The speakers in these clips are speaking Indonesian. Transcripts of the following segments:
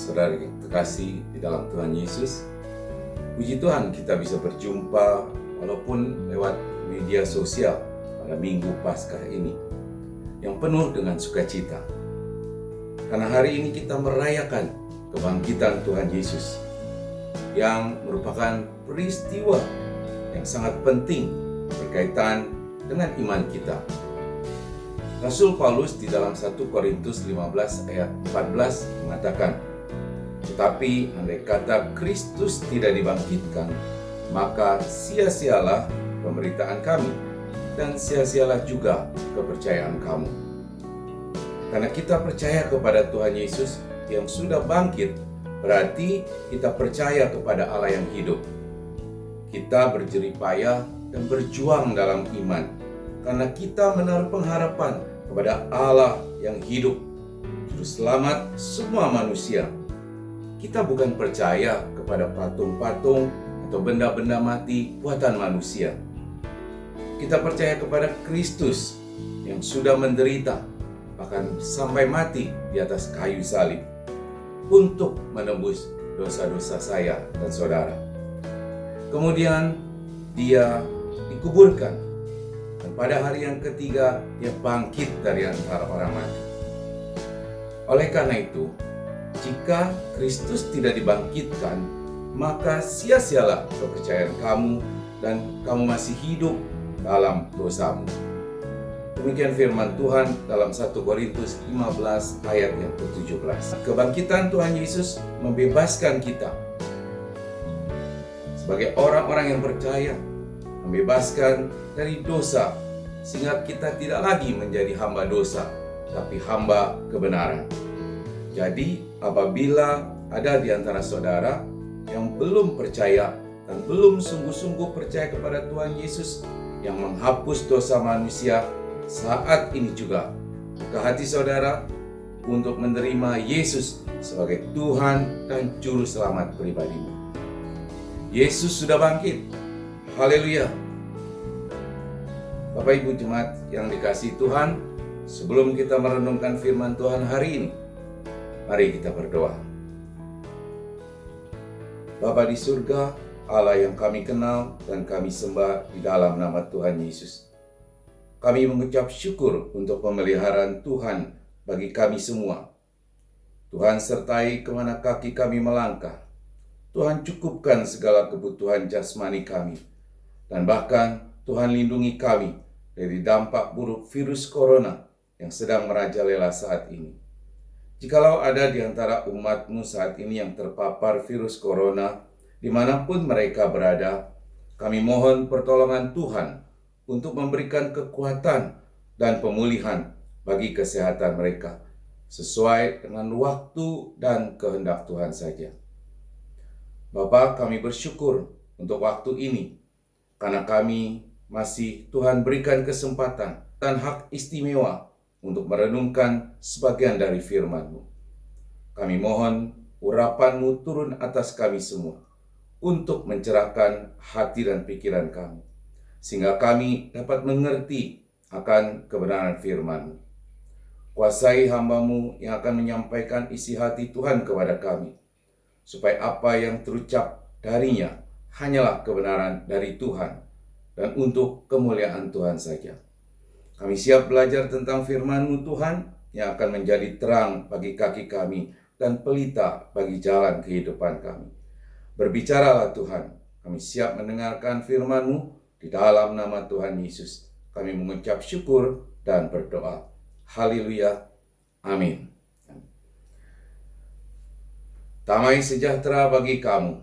saudara terkasih di dalam Tuhan Yesus. Puji Tuhan kita bisa berjumpa walaupun lewat media sosial pada Minggu Paskah ini yang penuh dengan sukacita. Karena hari ini kita merayakan kebangkitan Tuhan Yesus yang merupakan peristiwa yang sangat penting berkaitan dengan iman kita. Rasul Paulus di dalam 1 Korintus 15 ayat 14 mengatakan, "Tetapi andai kata Kristus tidak dibangkitkan, maka sia-sialah pemberitaan kami, dan sia-sialah juga kepercayaan kamu." Karena kita percaya kepada Tuhan Yesus yang sudah bangkit, berarti kita percaya kepada Allah yang hidup. Kita berjerih payah dan berjuang dalam iman, karena kita menaruh pengharapan kepada Allah yang hidup, Juru Selamat semua manusia. Kita bukan percaya kepada patung-patung atau benda-benda mati buatan manusia. Kita percaya kepada Kristus yang sudah menderita, bahkan sampai mati di atas kayu salib, untuk menebus dosa-dosa saya dan saudara. Kemudian Dia dikuburkan, dan pada hari yang ketiga Dia bangkit dari antara orang mati. Oleh karena itu, jika Kristus tidak dibangkitkan, maka sia-sialah kepercayaan kamu dan kamu masih hidup dalam dosamu. Demikian firman Tuhan dalam 1 Korintus 15 ayat yang ke-17. Kebangkitan Tuhan Yesus membebaskan kita sebagai orang-orang yang percaya, membebaskan dari dosa, sehingga kita tidak lagi menjadi hamba dosa, tapi hamba kebenaran. Jadi, apabila ada di antara saudara yang belum percaya dan belum sungguh-sungguh percaya kepada Tuhan Yesus yang menghapus dosa manusia, saat ini juga buka hati saudara untuk menerima Yesus sebagai Tuhan dan Juru Selamat pribadimu. Yesus sudah bangkit. Haleluya. Bapak Ibu jemaat yang dikasihi Tuhan, sebelum kita merenungkan firman Tuhan hari ini, mari kita berdoa. Bapa di surga, Allah yang kami kenal dan kami sembah di dalam nama Tuhan Yesus. Kami mengucap syukur untuk pemeliharaan Tuhan bagi kami semua. Tuhan sertai kemana kaki kami melangkah. Tuhan cukupkan segala kebutuhan jasmani kami. Dan bahkan Tuhan lindungi kami dari dampak buruk virus corona yang sedang merajalela saat ini. Jikalau ada di antara umat-Mu saat ini yang terpapar virus corona, dimanapun mereka berada, kami mohon pertolongan Tuhan untuk memberikan kekuatan dan pemulihan bagi kesehatan mereka, sesuai dengan waktu dan kehendak Tuhan saja. Bapa, kami bersyukur untuk waktu ini, karena kami masih Tuhan berikan kesempatan dan hak istimewa untuk merenungkan sebagian dari firman-Mu. Kami mohon urapan-Mu turun atas kami semua untuk mencerahkan hati dan pikiran kami, sehingga kami dapat mengerti akan kebenaran firman-Mu. Kuasai hamba-Mu yang akan menyampaikan isi hati Tuhan kepada kami, supaya apa yang terucap darinya hanyalah kebenaran dari Tuhan dan untuk kemuliaan Tuhan saja. Kami siap belajar tentang firman-Mu Tuhan yang akan menjadi terang bagi kaki kami dan pelita bagi jalan kehidupan kami. Berbicaralah Tuhan, kami siap mendengarkan firman-Mu. Di dalam nama Tuhan Yesus, kami mengucap syukur dan berdoa. Haleluya. Amin. Damai sejahtera bagi kamu.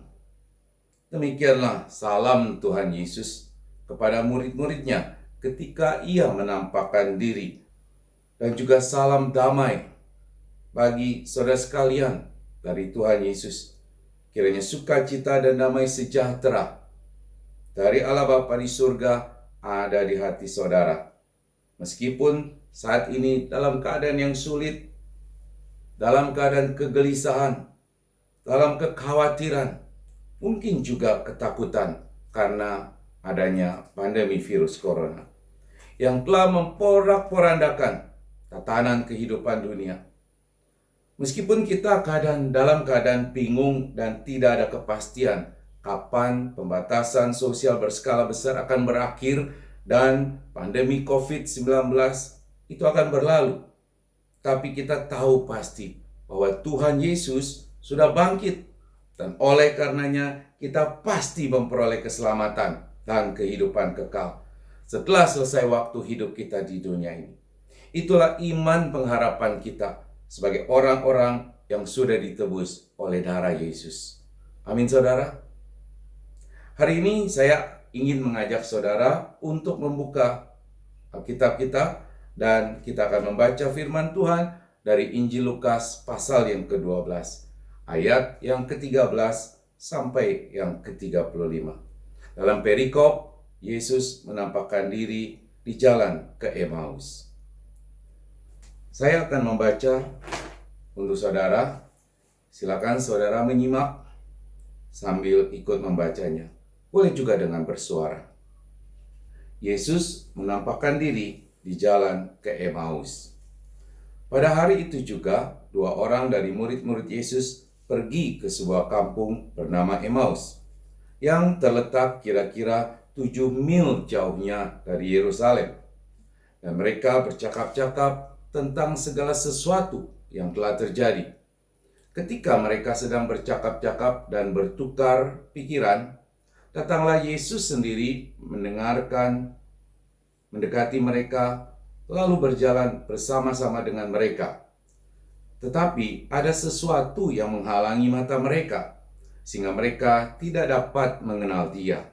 Demikianlah salam Tuhan Yesus kepada murid-muridnya ketika Ia menampakkan diri. Dan juga salam damai bagi saudara sekalian dari Tuhan Yesus. Kiranya sukacita dan damai sejahtera dari Allah Bapa di surga ada di hati saudara. Meskipun saat ini dalam keadaan yang sulit, dalam keadaan kegelisahan, dalam kekhawatiran, mungkin juga ketakutan karena adanya pandemi virus corona yang telah memporak-porandakan tatanan kehidupan dunia. Meskipun kita dalam keadaan bingung dan tidak ada kepastian kapan pembatasan sosial berskala besar akan berakhir dan pandemi COVID-19 itu akan berlalu. Tapi kita tahu pasti bahwa Tuhan Yesus sudah bangkit dan oleh karenanya kita pasti memperoleh keselamatan dan kehidupan kekal setelah selesai waktu hidup kita di dunia ini. Itulah iman pengharapan kita sebagai orang-orang yang sudah ditebus oleh darah Yesus. Amin, saudara. Hari ini saya ingin mengajak saudara untuk membuka Alkitab kita dan kita akan membaca firman Tuhan dari Injil Lukas pasal yang ke-12, ayat yang ke-13 sampai yang ke-35. Dalam perikop, Yesus menampakkan diri di jalan ke Emmaus. Saya akan membaca untuk saudara. Silakan saudara menyimak sambil ikut membacanya. Boleh juga dengan bersuara. Yesus menampakkan diri di jalan ke Emmaus. Pada hari itu juga, 2 orang dari murid-murid Yesus pergi ke sebuah kampung bernama Emmaus, yang terletak kira-kira 7 mil jauhnya dari Yerusalem. Dan mereka bercakap-cakap tentang segala sesuatu yang telah terjadi. Ketika mereka sedang bercakap-cakap dan bertukar pikiran, datanglah Yesus sendiri mendekati mereka, lalu berjalan bersama-sama dengan mereka. Tetapi ada sesuatu yang menghalangi mata mereka, sehingga mereka tidak dapat mengenal Dia.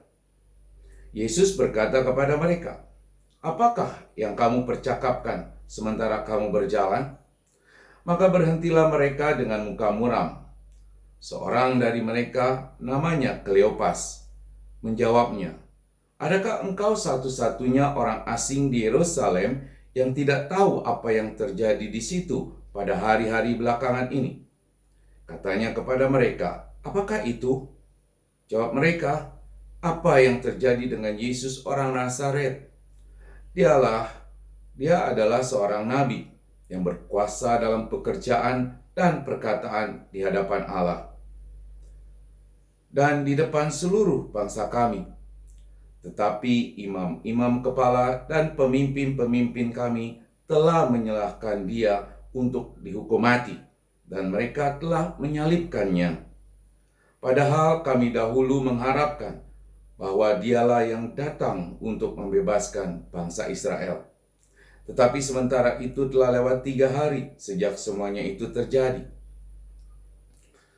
Yesus berkata kepada mereka, "Apakah yang kamu percakapkan sementara kamu berjalan?" Maka berhentilah mereka dengan muka muram. Seorang dari mereka, namanya Kleopas, menjawabnya, "Adakah engkau satu-satunya orang asing di Yerusalem yang tidak tahu apa yang terjadi di situ pada hari-hari belakangan ini?" Katanya kepada mereka, "Apakah itu?" Jawab mereka, "Apa yang terjadi dengan Yesus orang Nazaret? Dia adalah seorang nabi yang berkuasa dalam pekerjaan dan perkataan di hadapan Allah dan di depan seluruh bangsa kami. Tetapi imam-imam kepala dan pemimpin-pemimpin kami telah menyalahkan Dia untuk dihukum mati, dan mereka telah menyalibkannya. Padahal kami dahulu mengharapkan bahwa Dialah yang datang untuk membebaskan bangsa Israel. Tetapi sementara itu telah lewat 3 hari sejak semuanya itu terjadi.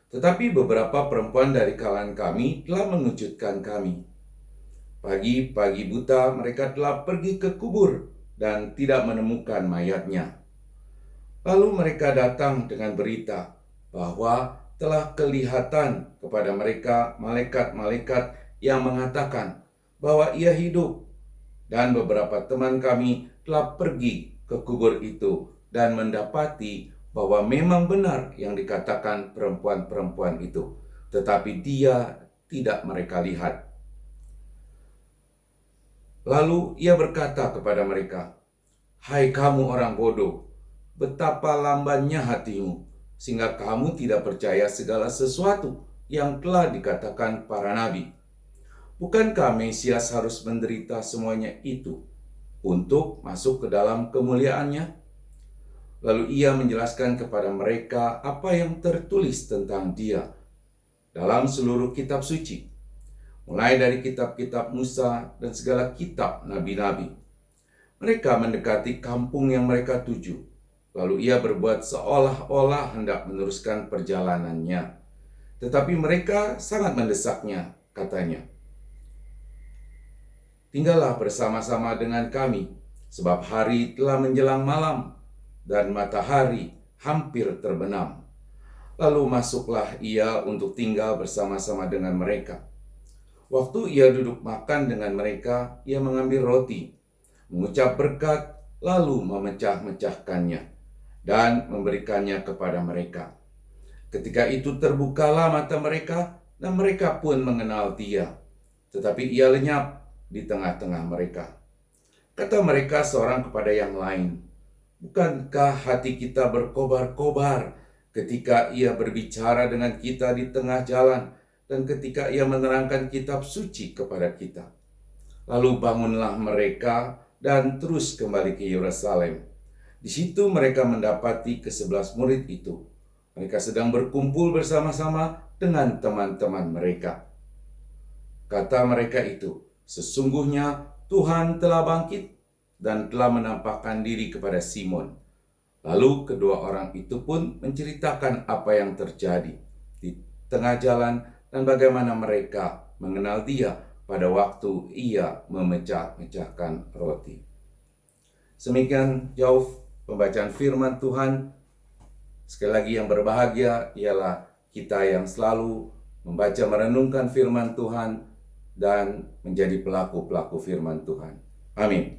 Tetapi beberapa perempuan dari kalangan kami telah mengejutkan kami. Pagi-pagi buta mereka telah pergi ke kubur dan tidak menemukan mayatnya. Lalu mereka datang dengan berita bahwa telah kelihatan kepada mereka malaikat-malaikat yang mengatakan bahwa Ia hidup. Dan beberapa teman kami telah pergi ke kubur itu dan mendapati bahwa memang benar yang dikatakan perempuan-perempuan itu, tetapi Dia tidak mereka lihat. Lalu Ia berkata kepada mereka, "Hai kamu orang bodoh, betapa lambannya hatimu, sehingga kamu tidak percaya segala sesuatu yang telah dikatakan para nabi. Bukankah Mesias harus menderita semuanya itu untuk masuk ke dalam kemuliaannya?" Lalu Ia menjelaskan kepada mereka apa yang tertulis tentang Dia dalam seluruh kitab suci, mulai dari kitab-kitab Musa dan segala kitab nabi-nabi. Mereka mendekati kampung yang mereka tuju. Lalu Ia berbuat seolah-olah hendak meneruskan perjalanannya. Tetapi mereka sangat mendesaknya, katanya, "Tinggallah bersama-sama dengan kami, sebab hari telah menjelang malam, dan matahari hampir terbenam." Lalu masuklah Ia untuk tinggal bersama-sama dengan mereka. Waktu Ia duduk makan dengan mereka, Ia mengambil roti, mengucap berkat, lalu memecah-mecahkannya, dan memberikannya kepada mereka. Ketika itu terbukalah mata mereka, dan mereka pun mengenal Dia. Tetapi Ia lenyap di tengah-tengah mereka. Kata mereka seorang kepada yang lain, "Bukankah hati kita berkobar-kobar ketika Ia berbicara dengan kita di tengah jalan, dan ketika Ia menerangkan kitab suci kepada kita. Lalu bangunlah mereka dan terus kembali ke Yerusalem. Di situ mereka mendapati ke-11 murid itu. Mereka sedang berkumpul bersama-sama dengan teman-teman mereka. Kata mereka itu, sesungguhnya Tuhan telah bangkit dan telah menampakkan diri kepada Simon. Lalu kedua orang itu pun menceritakan apa yang terjadi di tengah jalan dan bagaimana mereka mengenal Dia pada waktu Ia memecah-mecahkan roti. Semikian jauh pembacaan firman Tuhan. Sekali lagi yang berbahagia ialah kita yang selalu membaca merenungkan firman Tuhan dan menjadi pelaku-pelaku firman Tuhan. Amin.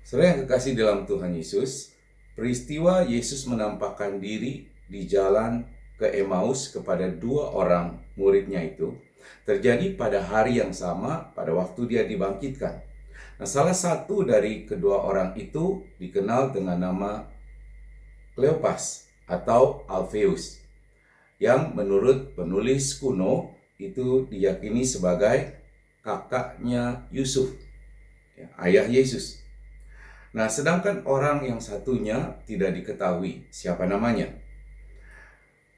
Saudara yang kekasih dalam Tuhan Yesus, peristiwa Yesus menampakkan diri di jalan ke Emmaus kepada dua orang muridnya itu terjadi pada hari yang sama pada waktu Dia dibangkitkan. Nah, salah satu dari kedua orang itu dikenal dengan nama Kleopas atau Alfeus, yang menurut penulis kuno itu diyakini sebagai kakaknya Yusuf, ayah Yesus. Nah, sedangkan orang yang satunya tidak diketahui siapa namanya.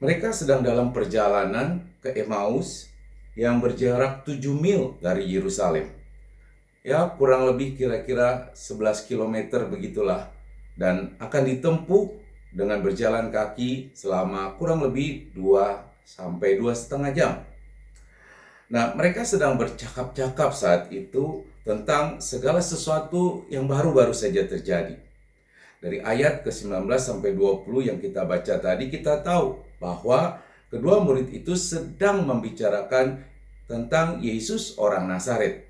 Mereka sedang dalam perjalanan ke Emmaus yang berjarak 7 mil dari Yerusalem. Ya, kurang lebih kira-kira 11 km begitulah. Dan akan ditempuh dengan berjalan kaki selama kurang lebih 2 sampai 2,5 jam. Nah, mereka sedang bercakap-cakap saat itu tentang segala sesuatu yang baru-baru saja terjadi. Dari ayat ke-19 sampai 20 yang kita baca tadi, kita tahu bahwa kedua murid itu sedang membicarakan tentang Yesus orang Nazaret.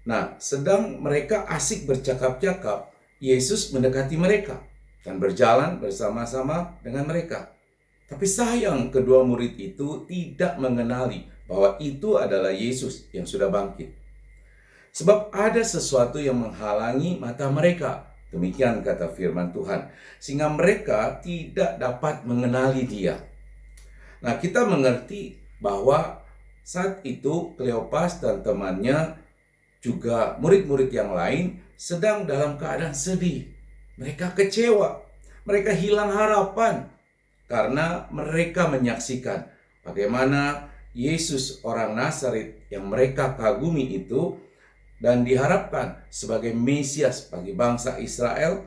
Nah, sedang mereka asik bercakap-cakap, Yesus mendekati mereka dan berjalan bersama-sama dengan mereka. Tapi sayang, kedua murid itu tidak mengenali bahwa itu adalah Yesus yang sudah bangkit. Sebab ada sesuatu yang menghalangi mata mereka. Demikian kata firman Tuhan. Sehingga mereka tidak dapat mengenali Dia. Nah, kita mengerti bahwa saat itu Kleopas dan temannya, juga murid-murid yang lain, sedang dalam keadaan sedih. Mereka kecewa. Mereka hilang harapan. Karena mereka menyaksikan bagaimana Yesus orang Nazaret yang mereka kagumi itu dan diharapkan sebagai Mesias bagi bangsa Israel,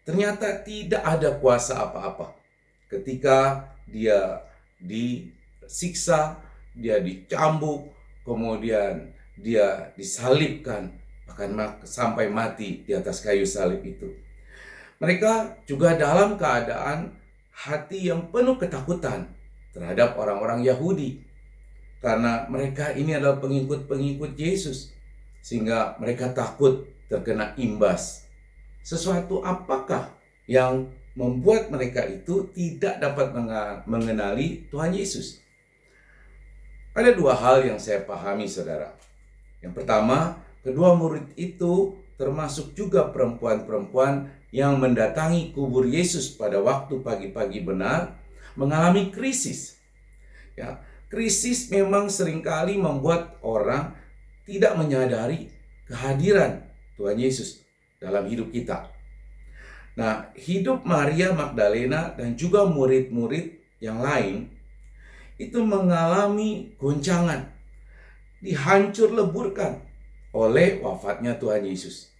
ternyata tidak ada kuasa apa-apa. Ketika Dia disiksa, Dia dicambuk, kemudian Dia disalibkan, bahkan sampai mati di atas kayu salib itu. Mereka juga dalam keadaan hati yang penuh ketakutan terhadap orang-orang Yahudi, karena mereka ini adalah pengikut-pengikut Yesus, sehingga mereka takut terkena imbas. Sesuatu apakah yang membuat mereka itu tidak dapat mengenali Tuhan Yesus? Ada dua hal yang saya pahami, saudara. Yang pertama, kedua murid itu termasuk juga perempuan-perempuan yang mendatangi kubur Yesus pada waktu pagi-pagi benar, mengalami krisis. Ya, krisis memang seringkali membuat orang tidak menyadari kehadiran Tuhan Yesus dalam hidup kita. Nah, hidup Maria Magdalena dan juga murid-murid yang lain itu mengalami goncangan, dihancur leburkan oleh wafatnya Tuhan Yesus.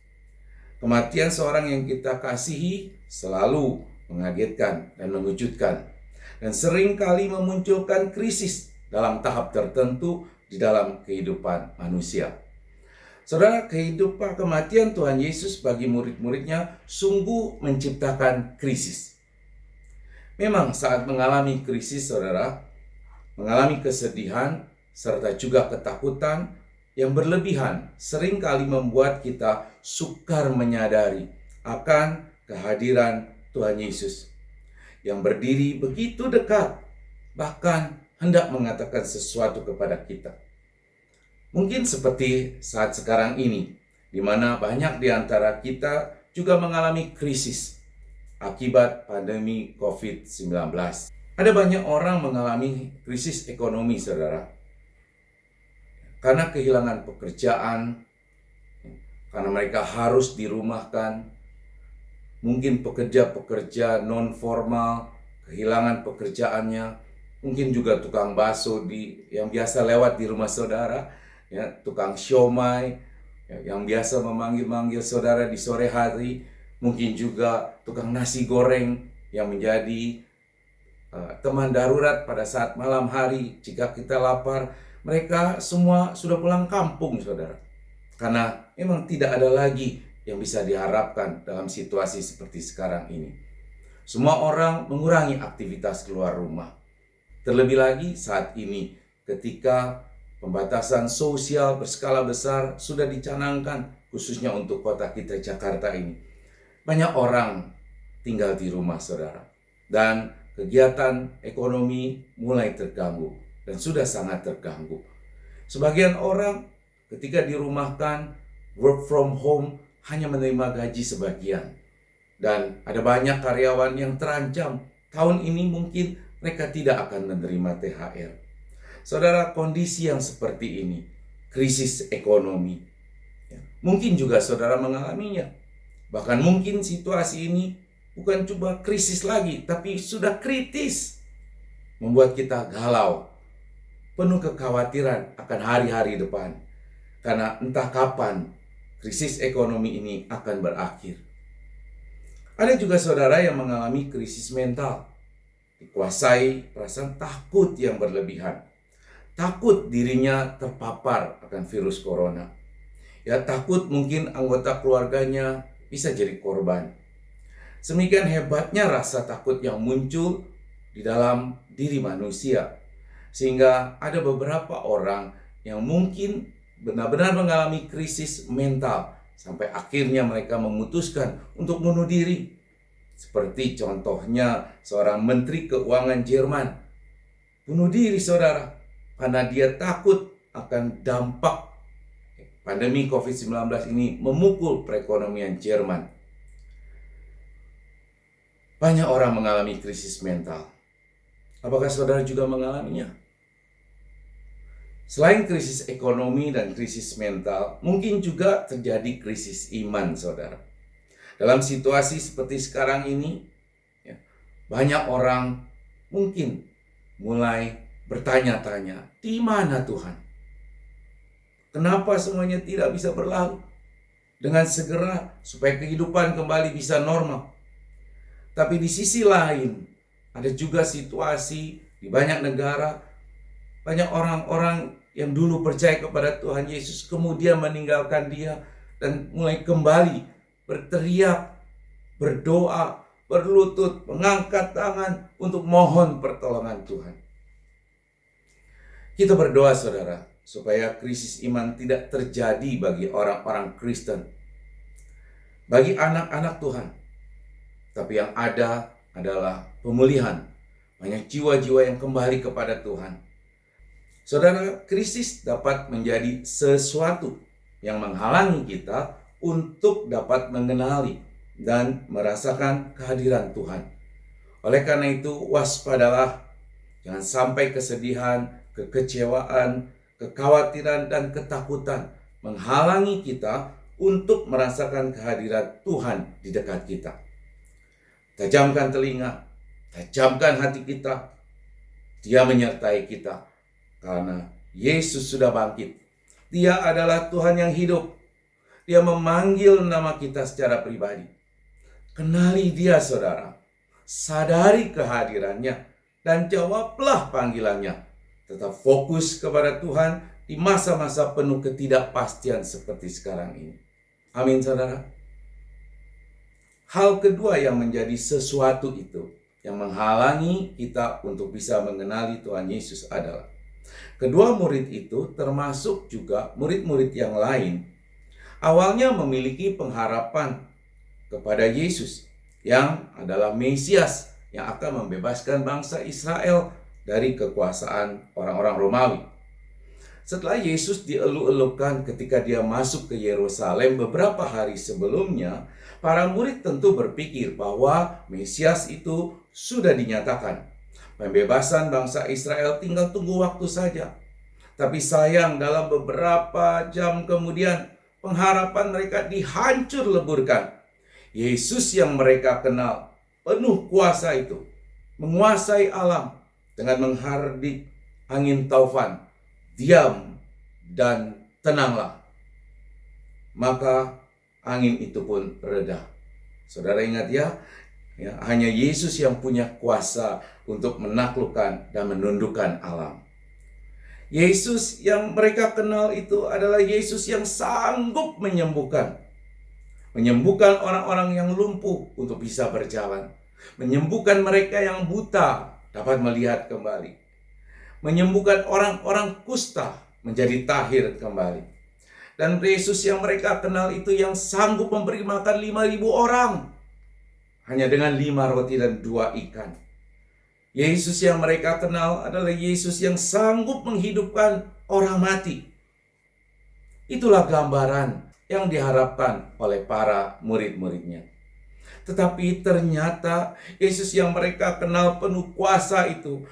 Kematian seorang yang kita kasihi selalu mengagetkan dan mengejutkan, dan seringkali memunculkan krisis dalam tahap tertentu di dalam kehidupan manusia. Saudara, kehidupan kematian Tuhan Yesus bagi murid-muridnya sungguh menciptakan krisis. Memang saat mengalami krisis, saudara, mengalami kesedihan serta juga ketakutan yang berlebihan seringkali membuat kita sukar menyadari akan kehadiran Tuhan Yesus yang berdiri begitu dekat, bahkan hendak mengatakan sesuatu kepada kita. Mungkin seperti saat sekarang ini, di mana banyak di antara kita juga mengalami krisis. akibat pandemi COVID-19. Ada banyak orang mengalami krisis ekonomi, saudara, karena kehilangan pekerjaan, karena mereka harus dirumahkan. Mungkin pekerja-pekerja non-formal kehilangan pekerjaannya. Mungkin juga tukang bakso yang biasa lewat di rumah saudara, ya, tukang siomay, ya, yang biasa memanggil-manggil saudara di sore hari. Mungkin juga tukang nasi goreng yang menjadi teman darurat pada saat malam hari jika kita lapar. Mereka semua sudah pulang kampung, saudara. Karena memang tidak ada lagi yang bisa diharapkan dalam situasi seperti sekarang ini. Semua orang mengurangi aktivitas keluar rumah. Terlebih lagi saat ini ketika pembatasan sosial berskala besar sudah dicanangkan khususnya untuk kota kita Jakarta ini. Banyak orang tinggal di rumah, saudara. Dan kegiatan ekonomi mulai terganggu dan sudah sangat terganggu. Sebagian orang ketika dirumahkan, work from home, hanya menerima gaji sebagian. Dan ada banyak karyawan yang terancam. Tahun ini mungkin mereka tidak akan menerima THR. Saudara, kondisi yang seperti ini, krisis ekonomi, mungkin juga saudara mengalaminya. Bahkan mungkin situasi ini bukan cuma krisis lagi, tapi sudah kritis. Membuat kita galau, penuh kekhawatiran akan hari-hari depan. Karena entah kapan krisis ekonomi ini akan berakhir. Ada juga saudara yang mengalami krisis mental. Dikuasai perasaan takut yang berlebihan. Takut dirinya terpapar akan virus corona. Ya, takut mungkin anggota keluarganya bisa jadi korban. Semikian hebatnya rasa takut yang muncul di dalam diri manusia. Sehingga ada beberapa orang yang mungkin benar-benar mengalami krisis mental sampai akhirnya mereka memutuskan untuk bunuh diri. Seperti contohnya seorang menteri keuangan Jerman bunuh diri, saudara, karena dia takut akan dampak pandemi COVID-19 ini memukul perekonomian Jerman. Banyak orang mengalami krisis mental. Apakah saudara juga mengalaminya? Selain krisis ekonomi dan krisis mental, mungkin juga terjadi krisis iman, saudara. Dalam situasi seperti sekarang ini, banyak orang mungkin mulai bertanya-tanya, di mana Tuhan? Kenapa semuanya tidak bisa berlalu dengan segera supaya kehidupan kembali bisa normal? Tapi di sisi lain, ada juga situasi di banyak negara, banyak orang-orang yang dulu percaya kepada Tuhan Yesus kemudian meninggalkan Dia dan mulai kembali berteriak, berdoa, berlutut, mengangkat tangan untuk mohon pertolongan Tuhan. Kita berdoa, saudara, supaya krisis iman tidak terjadi bagi orang-orang Kristen, bagi anak-anak Tuhan. Tapi yang ada adalah pemulihan, banyak jiwa-jiwa yang kembali kepada Tuhan. Saudara, krisis dapat menjadi sesuatu yang menghalangi kita untuk dapat mengenali dan merasakan kehadiran Tuhan. Oleh karena itu, waspadalah, jangan sampai kesedihan, kekecewaan, kekhawatiran, dan ketakutan menghalangi kita untuk merasakan kehadiran Tuhan di dekat kita. Tajamkan telinga, tajamkan hati kita. Dia menyertai kita. Karena Yesus sudah bangkit. Dia adalah Tuhan yang hidup. Dia memanggil nama kita secara pribadi. Kenali Dia, saudara. Sadari kehadirannya dan jawablah panggilannya. Tetap fokus kepada Tuhan di masa-masa penuh ketidakpastian seperti sekarang ini. Amin, saudara. Hal kedua yang menjadi sesuatu itu yang menghalangi kita untuk bisa mengenali Tuhan Yesus adalah kedua murid itu, termasuk juga murid-murid yang lain, awalnya memiliki pengharapan kepada Yesus yang adalah Mesias yang akan membebaskan bangsa Israel dari kekuasaan orang-orang Romawi. Setelah Yesus dieluk-elukan ketika dia masuk ke Yerusalem beberapa hari sebelumnya, para murid tentu berpikir bahwa Mesias itu sudah dinyatakan. Pembebasan bangsa Israel tinggal tunggu waktu saja. Tapi sayang, dalam beberapa jam kemudian pengharapan mereka dihancur leburkan. Yesus yang mereka kenal penuh kuasa itu menguasai alam dengan menghardik angin taufan. Diam dan tenanglah. Maka angin itu pun reda. Saudara ingat ya, hanya Yesus yang punya kuasa untuk menaklukkan dan menundukkan alam. Yesus yang mereka kenal itu adalah Yesus yang sanggup menyembuhkan. Menyembuhkan orang-orang yang lumpuh untuk bisa berjalan. Menyembuhkan mereka yang buta dapat melihat kembali. Menyembuhkan orang-orang kusta menjadi tahir kembali. Dan Yesus yang mereka kenal itu yang sanggup memberi makan 5.000 orang hanya dengan 5 roti dan 2 ikan. Yesus yang mereka kenal adalah Yesus yang sanggup menghidupkan orang mati. Itulah gambaran yang diharapkan oleh para murid-muridnya. Tetapi ternyata Yesus yang mereka kenal penuh kuasa itu,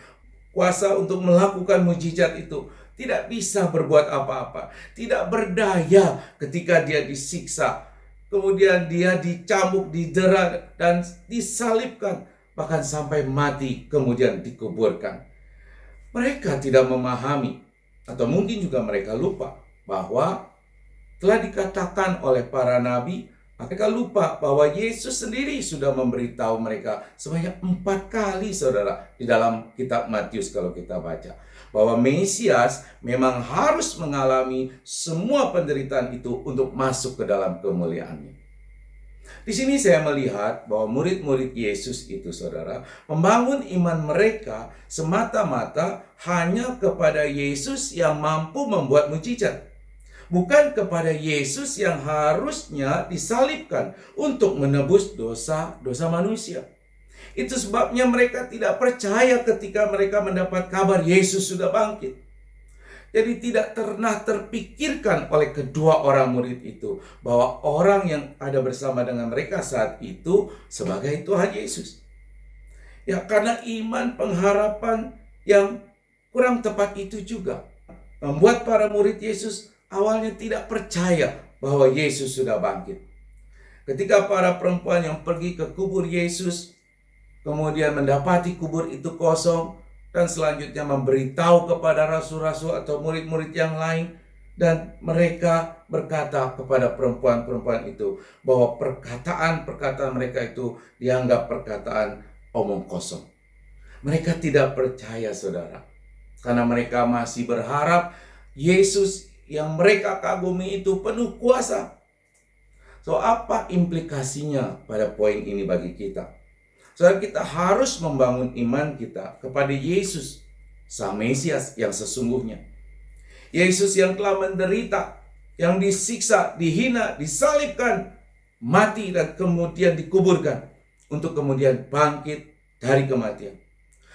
kuasa untuk melakukan mujizat itu, tidak bisa berbuat apa-apa, tidak berdaya ketika dia disiksa, kemudian dia dicambuk, didera, dan disalibkan, bahkan sampai mati, kemudian dikuburkan. Mereka tidak memahami, atau mungkin juga mereka lupa, bahwa telah dikatakan oleh para nabi. Mereka lupa bahwa Yesus sendiri sudah memberitahu mereka sebanyak 4 kali, saudara, di dalam kitab Matius kalau kita baca, bahwa Mesias memang harus mengalami semua penderitaan itu untuk masuk ke dalam kemuliaannya. Di sini saya melihat bahwa murid-murid Yesus itu, saudara, membangun iman mereka semata-mata hanya kepada Yesus yang mampu membuat mujizat. Bukan kepada Yesus yang harusnya disalibkan untuk menebus dosa-dosa manusia. Itu sebabnya mereka tidak percaya ketika mereka mendapat kabar Yesus sudah bangkit. Jadi tidak pernah terpikirkan oleh kedua orang murid itu bahwa orang yang ada bersama dengan mereka saat itu sebagai Tuhan Yesus. Ya, karena iman pengharapan yang kurang tepat itu juga membuat para murid Yesus awalnya tidak percaya bahwa Yesus sudah bangkit. Ketika para perempuan yang pergi ke kubur Yesus kemudian mendapati kubur itu kosong, dan selanjutnya memberitahu kepada rasul-rasul atau murid-murid yang lain, dan mereka berkata kepada perempuan-perempuan itu bahwa perkataan-perkataan mereka itu dianggap perkataan omong kosong. Mereka tidak percaya, saudara, karena mereka masih berharap Yesus yang mereka kagumi itu penuh kuasa. So, apa implikasinya pada poin ini bagi kita? Saudara, kita harus membangun iman kita kepada Yesus, Sang Mesias yang sesungguhnya. Yesus yang telah menderita, yang disiksa, dihina, disalibkan, mati, dan kemudian dikuburkan, untuk kemudian bangkit dari kematian.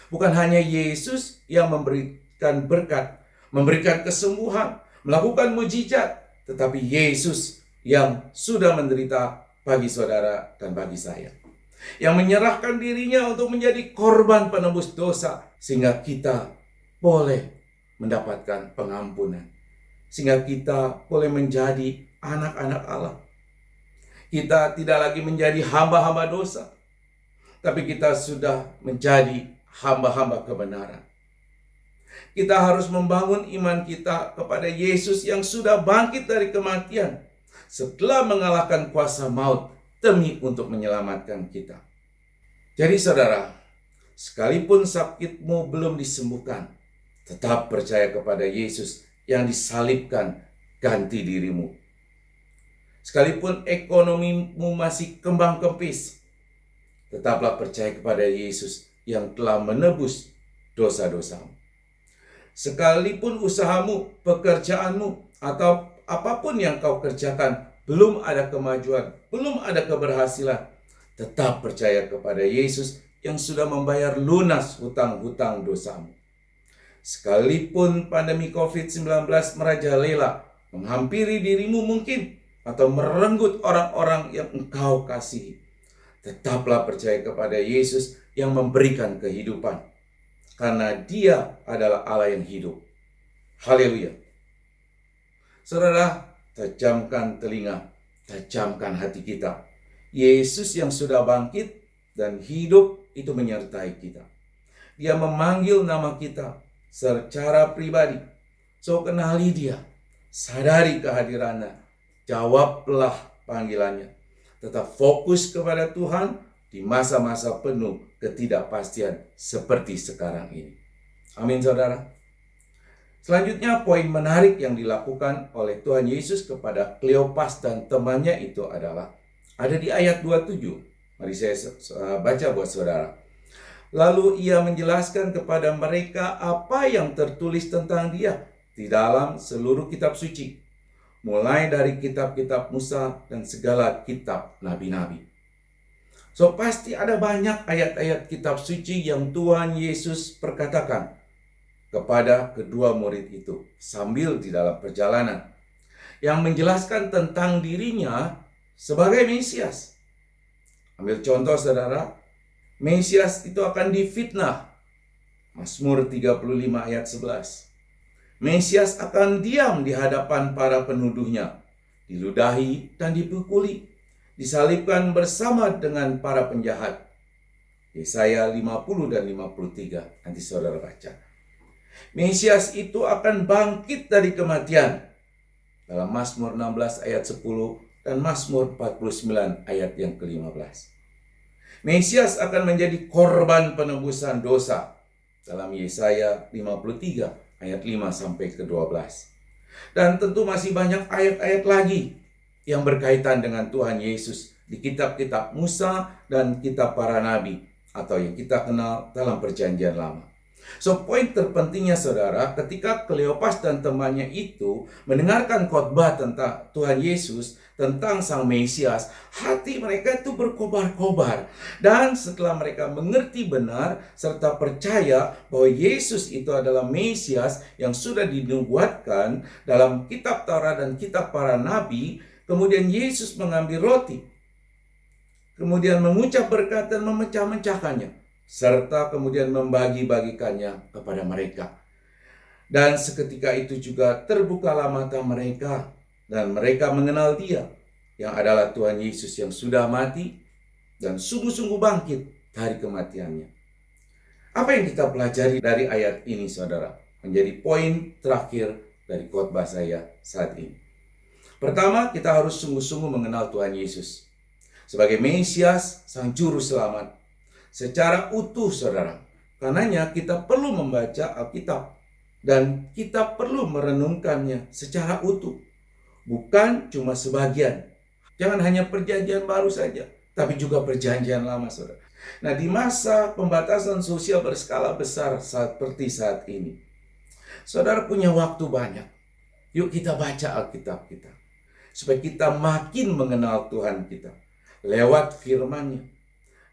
Bukan hanya Yesus yang memberikan berkat, memberikan kesembuhan, melakukan mujizat, tetapi Yesus yang sudah menderita bagi saudara dan bagi saya, yang menyerahkan dirinya untuk menjadi korban penebus dosa, sehingga kita boleh mendapatkan pengampunan, sehingga kita boleh menjadi anak-anak Allah. Kita tidak lagi menjadi hamba-hamba dosa, tapi kita sudah menjadi hamba-hamba kebenaran. Kita harus membangun iman kita kepada Yesus yang sudah bangkit dari kematian setelah mengalahkan kuasa maut demi untuk menyelamatkan kita. Jadi saudara, sekalipun sakitmu belum disembuhkan, tetap percaya kepada Yesus yang disalibkan ganti dirimu. Sekalipun ekonomimu masih kembang kempis, tetaplah percaya kepada Yesus yang telah menebus dosa-dosamu. Sekalipun usahamu, pekerjaanmu, atau apapun yang kau kerjakan belum ada kemajuan, belum ada keberhasilan, tetap percaya kepada Yesus yang sudah membayar lunas hutang-hutang dosamu. Sekalipun pandemi COVID-19 merajalela, menghampiri dirimu mungkin, atau merenggut orang-orang yang engkau kasihi, tetaplah percaya kepada Yesus yang memberikan kehidupan, karena Dia adalah Allah yang hidup. Haleluya. Saudara, tajamkan telinga, tajamkan hati kita. Yesus yang sudah bangkit dan hidup itu menyertai kita. Dia memanggil nama kita secara pribadi. So, kenali Dia, sadari kehadirannya, jawablah panggilannya. Tetap fokus kepada Tuhan di masa-masa penuh ketidakpastian seperti sekarang ini. Amin, saudara. Selanjutnya, poin menarik yang dilakukan oleh Tuhan Yesus kepada Kleopas dan temannya itu adalah ada di ayat 27. Mari saya baca buat saudara. Lalu ia menjelaskan kepada mereka apa yang tertulis tentang dia di dalam seluruh kitab suci, mulai dari kitab-kitab Musa dan segala kitab nabi-nabi. So, pasti ada banyak ayat-ayat kitab suci yang Tuhan Yesus perkatakan kepada kedua murid itu sambil di dalam perjalanan, yang menjelaskan tentang dirinya sebagai Mesias. Ambil contoh, saudara, Mesias itu akan difitnah. Mazmur 35 ayat 11. Mesias akan diam di hadapan para penuduhnya, diludahi dan dipukuli, disalibkan bersama dengan para penjahat. Yesaya 50 dan 53. Nanti saudara baca. Mesias itu akan bangkit dari kematian dalam Mazmur 16 ayat 10 dan Mazmur 49 ayat yang ke-15. Mesias akan menjadi korban penebusan dosa dalam Yesaya 53 ayat 5 sampai ke-12. Dan tentu masih banyak ayat-ayat lagi yang berkaitan dengan Tuhan Yesus di kitab-kitab Musa dan kitab para nabi atau yang kita kenal dalam Perjanjian Lama. So, poin terpentingnya, saudara, ketika Kleopas dan temannya itu mendengarkan khotbah tentang Tuhan Yesus, tentang Sang Mesias, hati mereka itu berkobar-kobar. Dan setelah mereka mengerti benar serta percaya bahwa Yesus itu adalah Mesias yang sudah dinubuatkan dalam kitab Taurat dan kitab para nabi, kemudian Yesus mengambil roti, kemudian mengucap berkat dan memecah-mecahkannya, serta kemudian membagi-bagikannya kepada mereka. Dan seketika itu juga terbukalah mata mereka, dan mereka mengenal Dia, yang adalah Tuhan Yesus yang sudah mati dan sungguh-sungguh bangkit dari kematiannya. Apa yang kita pelajari dari ayat ini, saudara? Menjadi poin terakhir dari khotbah saya saat ini. Pertama, kita harus sungguh-sungguh mengenal Tuhan Yesus sebagai Mesias, Sang Juru Selamat, secara utuh, saudara. Karenanya kita perlu membaca Alkitab dan kita perlu merenungkannya secara utuh, bukan cuma sebagian. Jangan hanya Perjanjian Baru saja, tapi juga Perjanjian Lama, saudara. Nah, di masa pembatasan sosial berskala besar seperti saat ini, saudara punya waktu banyak. Yuk kita baca Alkitab kita, supaya kita makin mengenal Tuhan kita lewat firman-Nya.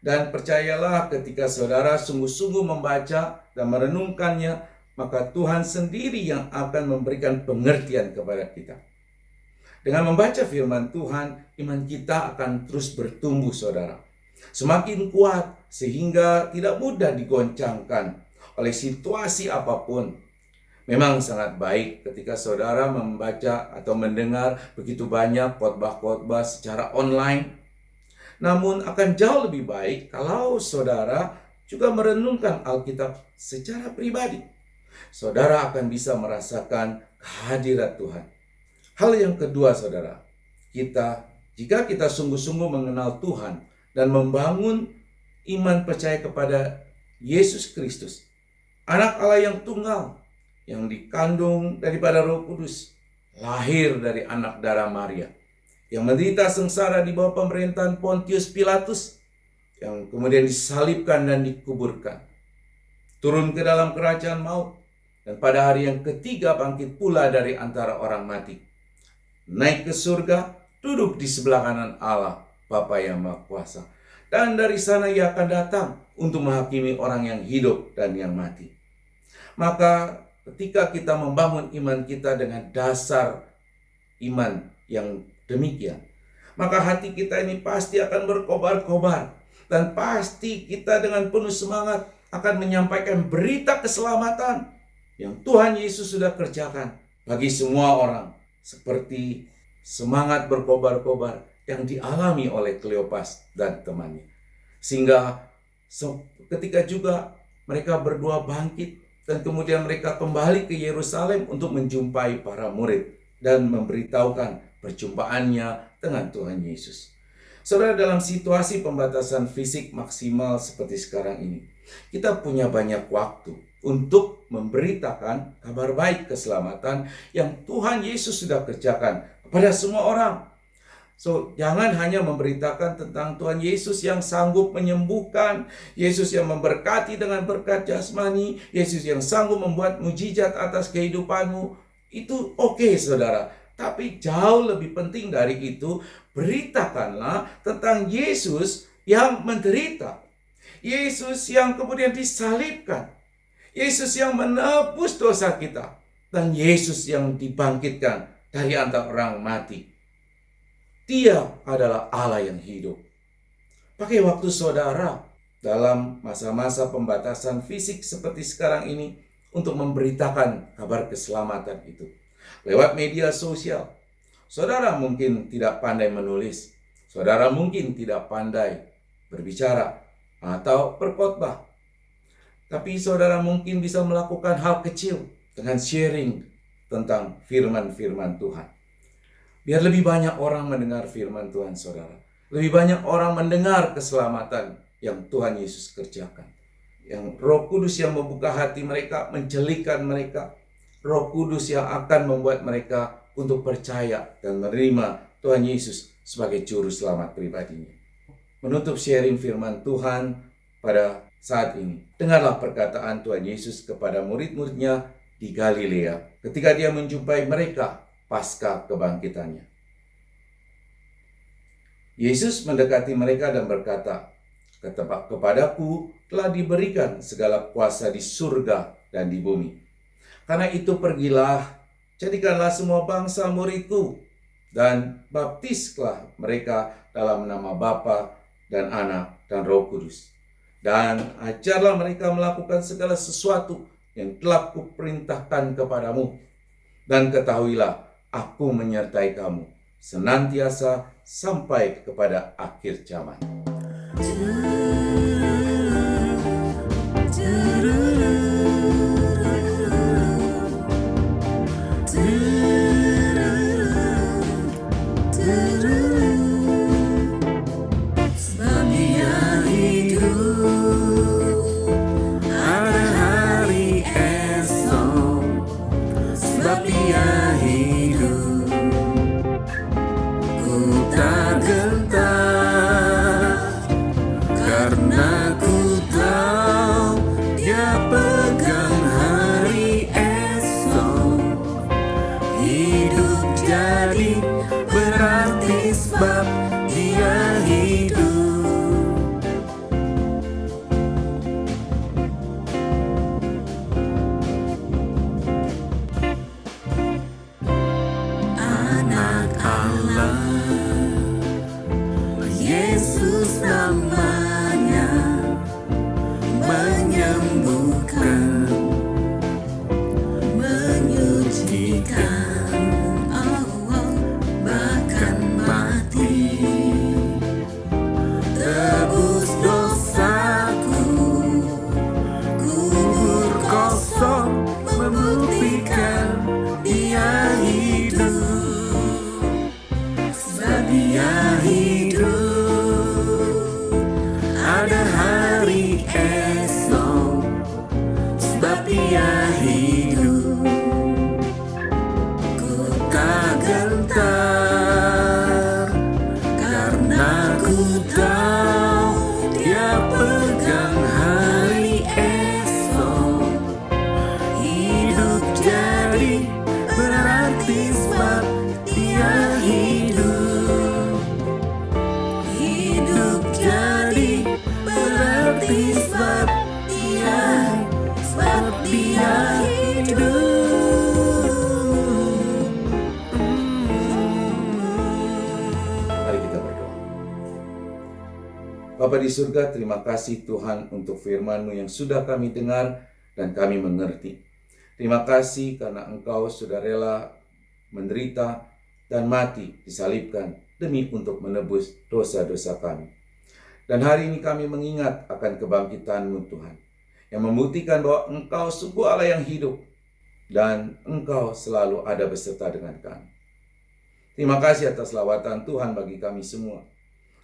Dan percayalah, ketika saudara sungguh-sungguh membaca dan merenungkannya, maka Tuhan sendiri yang akan memberikan pengertian kepada kita. Dengan membaca firman Tuhan, iman kita akan terus bertumbuh, saudara. Semakin kuat, sehingga tidak mudah digoncangkan oleh situasi apapun. Memang sangat baik ketika saudara membaca atau mendengar begitu banyak khotbah-khotbah secara online. Namun akan jauh lebih baik kalau saudara juga merenungkan Alkitab secara pribadi. Saudara akan bisa merasakan kehadirat Tuhan. Hal yang kedua, saudara, jika kita sungguh-sungguh mengenal Tuhan dan membangun iman percaya kepada Yesus Kristus, Anak Allah yang tunggal, yang dikandung daripada Roh Kudus, lahir dari anak darah Maria, yang menderita sengsara di bawah pemerintahan Pontius Pilatus, yang kemudian disalibkan dan dikuburkan, turun ke dalam kerajaan maut, dan pada hari yang ketiga bangkit pula dari antara orang mati, naik ke surga, duduk di sebelah kanan Allah, Bapa yang Maha Kuasa. Dan dari sana Ia akan datang untuk menghakimi orang yang hidup dan yang mati. Maka ketika kita membangun iman kita dengan dasar iman yang demikian, maka hati kita ini pasti akan berkobar-kobar. Dan pasti kita dengan penuh semangat akan menyampaikan berita keselamatan yang Tuhan Yesus sudah kerjakan bagi semua orang. Seperti semangat berkobar-kobar yang dialami oleh Kleopas dan temannya. Sehingga ketika juga mereka berdua bangkit dan kemudian mereka kembali ke Yerusalem untuk menjumpai para murid dan memberitahukan perjumpaannya dengan Tuhan Yesus. Saudara, dalam situasi pembatasan fisik maksimal seperti sekarang ini, kita punya banyak waktu untuk memberitakan kabar baik keselamatan yang Tuhan Yesus sudah kerjakan kepada semua orang. Jangan hanya memberitakan tentang Tuhan Yesus yang sanggup menyembuhkan, Yesus yang memberkati dengan berkat jasmani, Yesus yang sanggup membuat mujizat atas kehidupanmu. Itu oke, saudara. Tapi jauh lebih penting dari itu, beritakanlah tentang Yesus yang menderita, Yesus yang kemudian disalibkan, Yesus yang menebus dosa kita, dan Yesus yang dibangkitkan dari antara orang mati. Dia adalah Allah yang hidup. Pakai waktu saudara dalam masa-masa pembatasan fisik seperti sekarang ini untuk memberitakan kabar keselamatan itu. Lewat media sosial, saudara mungkin tidak pandai menulis, saudara mungkin tidak pandai berbicara atau berkhotbah, tapi saudara mungkin bisa melakukan hal kecil dengan sharing tentang firman-firman Tuhan. Biar lebih banyak orang mendengar firman Tuhan, saudara. Lebih banyak orang mendengar keselamatan yang Tuhan Yesus kerjakan. Yang Roh Kudus yang membuka hati mereka, menjelikan mereka. Roh Kudus yang akan membuat mereka untuk percaya dan menerima Tuhan Yesus sebagai juru selamat pribadinya. Menutup sharing firman Tuhan pada saat ini, dengarlah perkataan Tuhan Yesus kepada murid-muridnya di Galilea ketika dia menjumpai mereka pasca kebangkitannya. Yesus mendekati mereka dan berkata, "Kepadaku telah diberikan segala kuasa di surga dan di bumi. Karena itu pergilah, jadikanlah semua bangsa muridku, dan baptislah mereka dalam nama Bapa dan Anak dan Roh Kudus. Dan ajarlah mereka melakukan segala sesuatu yang telah kuperintahkan kepadamu. Dan ketahuilah, aku menyertai kamu senantiasa sampai kepada akhir zaman." Yesus namanya menyembuhkan, menyucikan, bahkan mati, tebus dosaku, kubur kosong membuktikan Dia hidup, sebab Dia hidup. Ada hari esok, sebab Dia hidup. Ku tak gentar, karena ku tahu Dia pegang hari esok. Hidup jadi berarti sebab Dia hidup. Hidup jadi berarti sebab Dia hidup. Bapa di surga, terima kasih Tuhan untuk firman-Mu yang sudah kami dengar dan kami mengerti. Terima kasih karena Engkau sudah rela menderita dan mati disalibkan demi untuk menebus dosa-dosa kami. Dan hari ini kami mengingat akan kebangkitan-Mu Tuhan, yang membuktikan bahwa Engkau sungguh Allah yang hidup dan Engkau selalu ada beserta dengan kami. Terima kasih atas lawatan Tuhan bagi kami semua.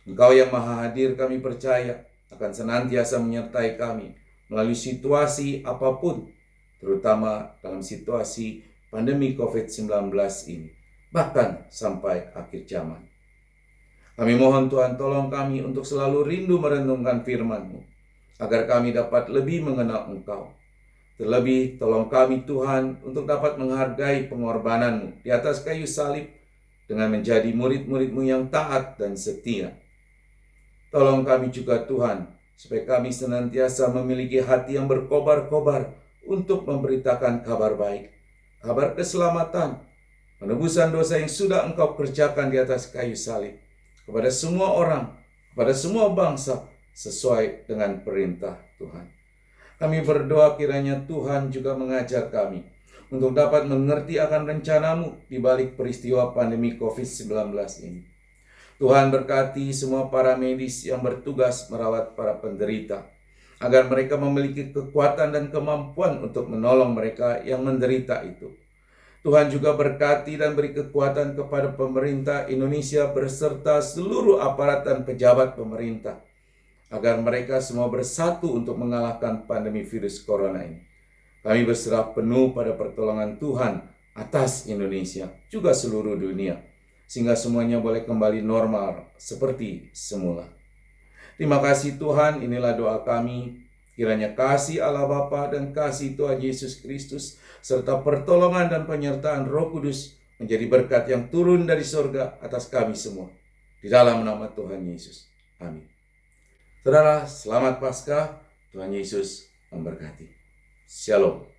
Engkau yang maha hadir, kami percaya akan senantiasa menyertai kami melalui situasi apapun, terutama dalam situasi pandemi COVID-19 ini, bahkan sampai akhir zaman. Kami mohon Tuhan, tolong kami untuk selalu rindu merenungkan firman-Mu, agar kami dapat lebih mengenal Engkau. Terlebih, tolong kami Tuhan untuk dapat menghargai pengorbanan-Mu di atas kayu salib dengan menjadi murid-murid-Mu yang taat dan setia. Tolong kami juga Tuhan, supaya kami senantiasa memiliki hati yang berkobar-kobar untuk memberitakan kabar baik, kabar keselamatan, penebusan dosa yang sudah Engkau kerjakan di atas kayu salib, kepada semua orang, kepada semua bangsa, sesuai dengan perintah Tuhan. Kami berdoa kiranya Tuhan juga mengajar kami untuk dapat mengerti akan rencana-Mu di balik peristiwa pandemi COVID-19 ini. Tuhan berkati semua para medis yang bertugas merawat para penderita, agar mereka memiliki kekuatan dan kemampuan untuk menolong mereka yang menderita itu. Tuhan juga berkati dan beri kekuatan kepada pemerintah Indonesia beserta seluruh aparat dan pejabat pemerintah, agar mereka semua bersatu untuk mengalahkan pandemi virus corona ini. Kami berserah penuh pada pertolongan Tuhan atas Indonesia, juga seluruh dunia, sehingga semuanya boleh kembali normal seperti semula. Terima kasih Tuhan, inilah doa kami. Kiranya kasih Allah Bapa dan kasih Tuhan Yesus Kristus serta pertolongan dan penyertaan Roh Kudus menjadi berkat yang turun dari surga atas kami semua. Di dalam nama Tuhan Yesus. Amin. Saudara, selamat Paskah. Tuhan Yesus memberkati. Shalom.